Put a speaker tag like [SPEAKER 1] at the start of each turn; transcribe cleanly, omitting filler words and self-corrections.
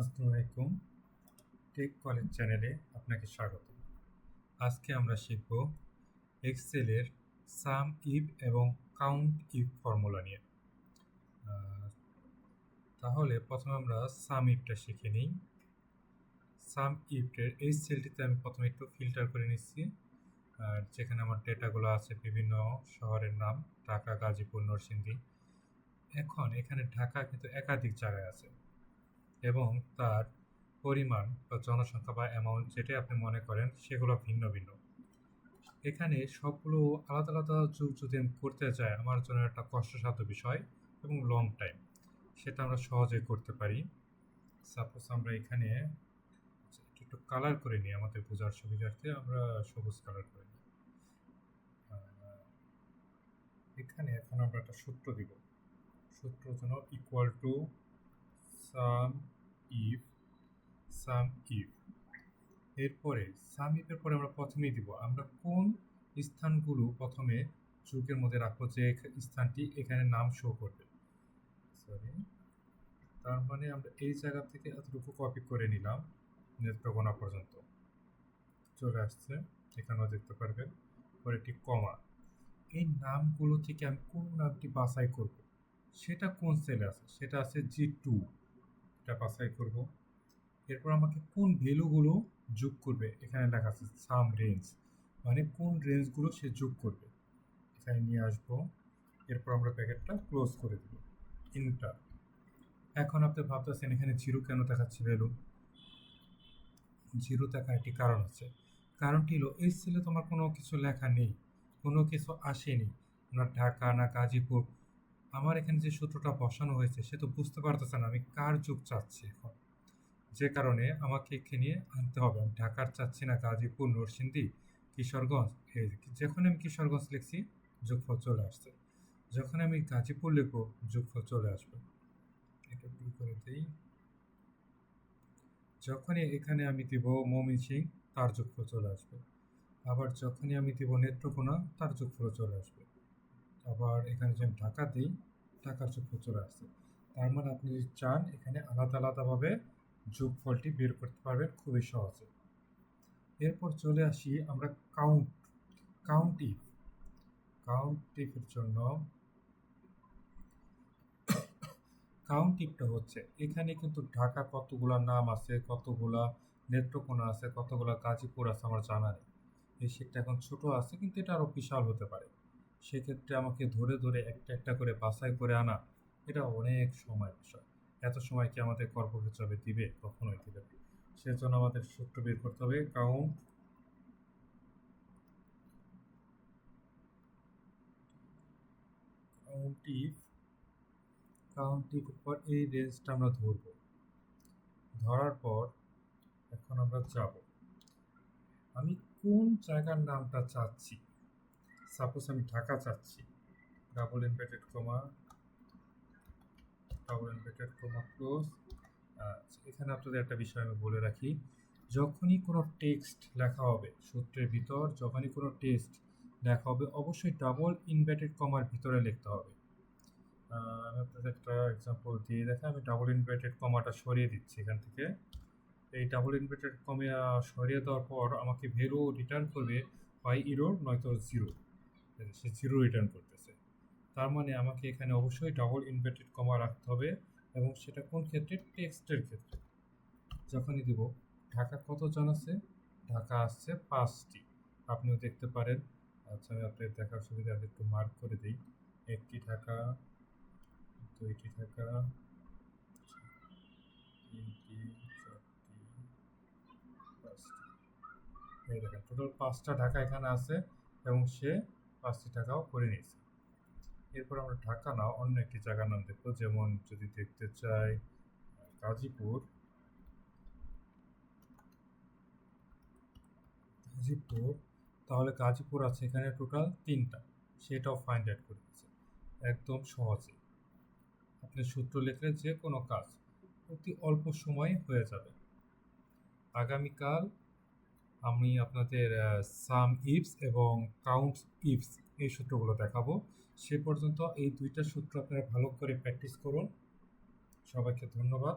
[SPEAKER 1] আসসালামু আলাইকুম। Take college চ্যানেলে আপনাকে স্বাগত। আজকে আমরা শিখব এক্সেলের সাম ইফ এবং কাউন্ট ইফ ফর্মুলা নিয়ে। তাহলে প্রথমে আমরা সাম ইফটা শিখে নিই। সাম ইফের এই সেলটিতে আমি প্রথমে একটু ফিল্টার করে নিচ্ছি, আর যেখানে আমার ডেটাগুলো আছে বিভিন্ন শহরের নাম, ঢাকা, গাজীপুর, নরসিংদী। এখন এখানে ঢাকা কিন্তু একাধিক জায়গায় আছে এবং তার পরিমাণ বা জনসংখ্যা বা অ্যামাউন্ট যেটাই আপনি মনে করেন সেগুলো ভিন্ন ভিন্ন। এখানে সবগুলো আলাদা আলাদা যুগ যদি আমি করতে চাই আমার জন্য একটা কষ্টসাধ্য বিষয় এবং লং টাইম। সেটা আমরা সহজেই করতে পারি। সাপোজ আমরা এখানে একটু কালার করে নিই আমাদের বোঝার সুবিধার্থে, আমরা সবুজ কালার করে নিই। এখানে এখন আমরা একটা সূত্র দিব। সূত্র জন্য equal to some if some if. এরপরে সাম ইফের পরে আমরা প্রথমেই দিব আমরা কোন স্থানগুলো প্রথমে যুগের মধ্যে রাখবো, যে স্থানটি এখানে নাম শো করবে। সরি, তার মানে আমরা এই জায়গা থেকে এতটুকু কপি করে নিলাম, নেত্রকোনা পর্যন্ত চলে আসছে, এখানেও দেখতে পারবেন। পরে একটি কমা, এই নামগুলো থেকে আমি কোন নামটি বাছাই করব, সেটা কোন সেলে আছে, সেটা আছে G2, এটা বাছাই করব। এরপর আমাকে কোন ভ্যালুগুলো যোগ করবে, এখানে লেখা আছে সাম রেঞ্জ, মানে কোন রেঞ্জগুলো সে যোগ করবে, এখানে নিয়ে আসবো। এরপর আমরা প্যাকেটটা ক্লোজ করে দেব, ইন্টার। এখন আপনি ভাবতেছেন এখানে জিরো কেন দেখাচ্ছে ভ্যালু। জিরো দেখার একটি কারণ আছে। কারণটি হলো এই সেলে তোমার কোনো কিছু লেখা নেই, কোনো কিছু আসেনি, না ঢাকা না গাজীপুর। আমার এখানে যে সূত্রটা বসানো হয়েছে সে তো বুঝতে পারতেছে না আমি কার যুগ চাচ্ছি এখন, যে কারণে আমাকে এখানে আনতে হবে। আমি ঢাকার চাচ্ছি না, গাজীপুর, নরসিংদী, কিশোরগঞ্জ। যখন আমি কিশোরগঞ্জ লিখছি যোগফল চলে আসছে, যখন আমি গাজীপুর লিখবো যোগফল চলে আসবে। এটা ভুল করে দিই। যখনই এখানে আমি দিব ময়মনসিংহ, তার যোগফল চলে আসবে। আবার যখনই আমি দিব নেত্রকোনা, তার যোগফল চলে আসবে। আবার এখানে যদি আমি ঢাকা দিই, ঢাকার যোগফল চলে আসছে। তার মানে আপনি যদি চান এখানে আলাদা আলাদাভাবে যোগফলটি বের করতে পারবেন খুবই সহজে। এরপর চলে আসি আমরা কাউন্ট ইফের জন্য। কাউন্ট ইফটা হচ্ছে এখানে কিন্তু ঢাকা কতগুলা নাম আছে, কতগুলা নেত্রকোনা আছে, কতগুলা গাজীপুর আছে আমার জানা নেই। এই শীটটা এখন ছোট আছে, কিন্তু এটা আরও বিশাল হতে পারে। সেক্ষেত্রে আমাকে ধরে ধরে একটা একটা করে বাছাই করে আনা, এটা অনেক সময় বিষয়। এত সময় কি আমাদের কর্পোরেট জবে দিবে? কখনোই দিবে না। সেজন্য আমাদের সূত্র বের করতে হবে কাউন্ট ইফ। কাউন্ট ইফের পর এই রেঞ্জটা আমরা ধরব, ধরার পর এখন আমরা যাব আমি কোন জায়গার নামটা চাচ্ছি। সাপোজ আমি ঢাকা চাচ্ছি, double inverted comma, double inverted comma close. এখানে আপনাদের একটা বিষয় আমি বলে রাখি, যখনই কোনো টেক্সট লেখা হবে সূত্রের ভিতর, যখনই কোনো টেক্সট লেখা হবে অবশ্যই ডাবল ইনভার্টেড কমার ভিতরে লিখতে হবে। আমি আপনাদের একটা এক্সাম্পল দিয়ে দেখা, আমি ডাবল ইনভার্টেড কমাটা সরিয়ে দিচ্ছি এখান থেকে। এই ডাবল ইনভার্টেড কমা সরিয়ে দেওয়ার পর আমাকে ভ্যালু রিটার্ন করবে হয় ইরোর নয়তো জিরো, সে জিরো রিটার্ন করতেছে। তার মানে আমাকে এখানে অবশ্যই ডাবল ইনভার্টেড কমা রাখতে হবে, এবং সেটা কোন ক্ষেত্রে, টেক্সটের ক্ষেত্রে। যখনই দিব ঢাকা কতজন আছে, ঢাকা আসছে 5টি, আপনিও দেখতে পারেন। আচ্ছা, আমি আপনাদের দেখার সুবিধা একটু মার্ক করে দিই। 1টি ঢাকা, 2টি ঢাকা, 3টি, 4টি, 5টি। এই দেখেন টোটাল 5টা ঢাকা এখানে আছে, এবং সে 5টি ঢাকাও করে নিয়েছে। এরপর আমরা ঢাকা না অন্য একটি জায়গার নাম দেখবো, যেমন যদি দেখতে চাই গাজীপুর, তাহলে গাজীপুর আছে এখানে টোটাল 3টা, সেটাও ফাইন্ড আউট করে দিচ্ছে একদম সহজে। আপনি সূত্র লিখলে যে কোনো কাজ অতি অল্প সময়ে হয়ে যাবে। আগামীকাল আমি আপনাদের সাম ইফস এবং কাউন্ট ইফস এই সূত্রগুলো দেখাবো। সে পর্যন্ত এই দুইটা সূত্র আপনারা ভালো করে প্র্যাকটিস করুন। সবাইকে ধন্যবাদ।